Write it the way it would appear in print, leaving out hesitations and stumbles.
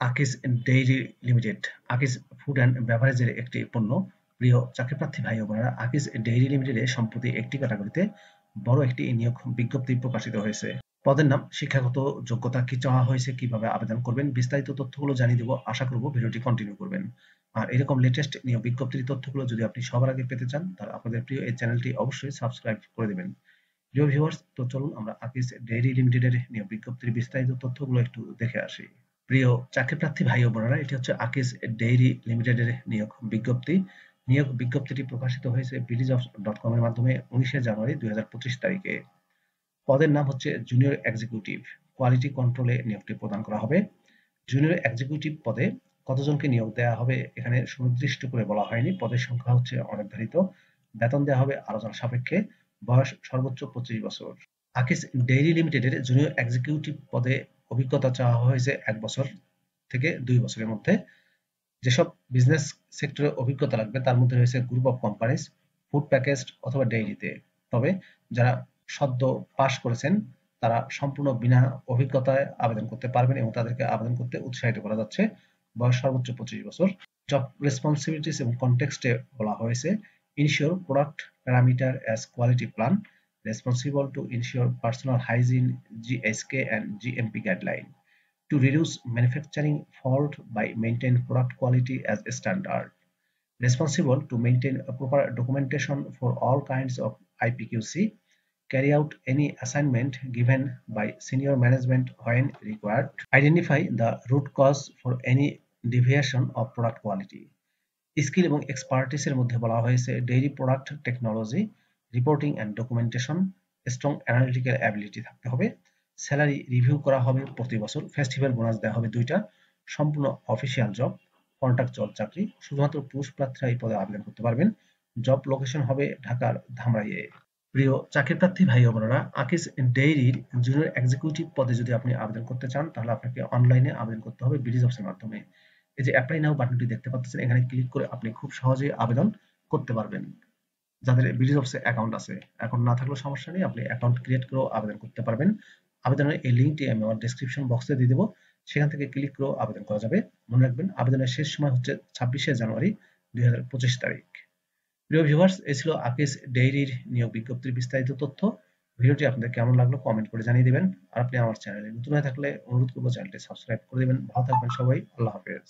আকিস dairy limited. আকিস food and বেভারেজের একটি পণ্য। প্রিয় চাকরিপ্রার্থী ভাই ও বোনেরা, আকিস ডেইরি লিমিটেডে সম্প্রতি একটি ক্যাটাগরিতে বড় একটি নিয়োগ বিজ্ঞপ্তি প্রকাশিত হয়েছে। পদের নাম, শিক্ষাগত যোগ্যতা কি চাওয়া হয়েছে, কিভাবে আবেদন করবেন, বিস্তারিত তথ্যগুলো জানিয়ে দেবো। আশা করব ভিডিওটি কন্টিনিউ করবেন। আর এরকম লেটেস্ট নিয়োগ বিজ্ঞপ্তির তথ্যগুলো যদি আপনি সবার আগে পেতে চান, তাহলে আপনাদের প্রিয় এই চ্যানেলটি অবশ্যই সাবস্ক্রাইব করে দেবেন। প্রিয় ভিউয়ার্স, তো চলুন আমরা আকিস ডেইরি লিমিটেডের নিয়োগ বিজ্ঞপ্তির বিস্তারিত তথ্যগুলো একটু দেখে আসি। প্রিয় চাকরিপ্রার্থী ভাই ও বোনেরা, এটি হচ্ছে আকিস ডেইরি লিমিটেডের নিয়োগ বিজ্ঞপ্তি। নিয়োগ বিজ্ঞপ্তিটি প্রকাশিত হয়েছে বিডিজবস.com এর মাধ্যমে 19শে জানুয়ারি 2025 তারিখে। পদের নাম হচ্ছে জুনিয়র এক্সিকিউটিভ। কোয়ালিটি কন্ট্রোলে নিয়োগটি প্রদান করা হবে। জুনিয়র এক্সিকিউটিভ পদে কতজনকে নিয়োগ দেওয়া হবে এখানে সুনির্দিষ্ট করে বলা হয়নি। পদের সংখ্যা হচ্ছে অনির্ধারিত। বেতন দেওয়া হবে আলোচনা সাপেক্ষে। বয়স সর্বোচ্চ 25 বছর। আকিস ডেইরি লিমিটেডের জুনিয়র এক্সিকিউটিভ পদে অভিজ্ঞতা চাওয়া হয়েছে 1 বছর থেকে 2 বছরের মধ্যে। যেসব বিজনেস সেক্টরে অভিজ্ঞতা লাগবে তার মধ্যে রয়েছে group of companies, food packaged অথবা ডেইরিতে। তবে যারা সদ্য পাশ করেছেন তারা সম্পূর্ণ বিনা অভিজ্ঞতায় আবেদন করতে পারবেন এবং তাদেরকে আবেদন করতে উৎসাহিত করা যাচ্ছে। বয়স সর্বোচ্চ 25 বছর। জব রেসপন্সিবিলিটিস এবং কনটেক্সটে বলা হয়েছে, ensure product parameter as quality plan, responsible to ensure personal hygiene, GSK and GMP guideline, to reduce manufacturing fault by maintain product quality as a standard, responsible to maintain a proper documentation for all kinds of IPQC, carry out any assignment given by senior management when required, identify the root cause for any deviation of product quality. Skill এবং এক্সপার্টিসের মধ্যে বলা হয়েছে dairy product technology, reporting and documentation, strong analytical ability থাকতে হবে। Salary review করা হবে প্রতি বছর। ফেস্টিভ্যাল বোনাস দেওয়া হবে 2টা। সম্পূর্ণ অফিসিয়াল জব, কন্ট্রাকচুয়াল চাকরি। শুধুমাত্র পুরুষ প্রার্থীরা এই পদে আবেদন করতে পারবেন। জব লোকেশন হবে ঢাকার ধামরাইয়ে। প্রিয় চাকরিপ্রার্থী ভাই ও বোনেরা, আকিস ডেইরির জুনিয়র এক্সিকিউটিভ পদে যদি আপনি আবেদন করতে চান তাহলে আপনাকে অনলাইনে আবেদন করতে হবে বিডিজবসের মাধ্যমে। এই যে অ্যাপ্লাই নাও বাটনটি দেখতে পাচ্ছেন, এখানে ক্লিক করে আপনি খুব সহজেই আবেদন করতে পারবেন। যাদের বিডিজবসে অ্যাকাউন্ট আছে, অ্যাকাউন্ট না থাকলেও সমস্যা নেই, আপনি অ্যাকাউন্ট ক্রিয়েট করেও আবেদন করতে পারবেন। আবেদনের এই লিঙ্কটি আমি আমার ডেসক্রিপশন বক্সে দিয়ে দেবো, সেখান থেকে ক্লিক করেও আবেদন করা যাবে। মনে রাখবেন আবেদনের শেষ সময় হচ্ছে 26শে জানুয়ারি 2025 তারিখ। প্রিয় ভিউয়ার্স, এই ছিল আকিস ডেইরির নিয়োগ বিজ্ঞপ্তির বিস্তারিত তথ্য। ভিডিওটি আপনাদের কেমন লাগলো কমেন্ট করে জানিয়ে দিবেন। আর আপনি আমার চ্যানেলে নতুন হয়ে থাকলে অনুরোধ করবো চ্যানেলটি সাবস্ক্রাইব করে দিবেন। ভালো থাকবেন সবাই, আল্লাহ হাফেজ।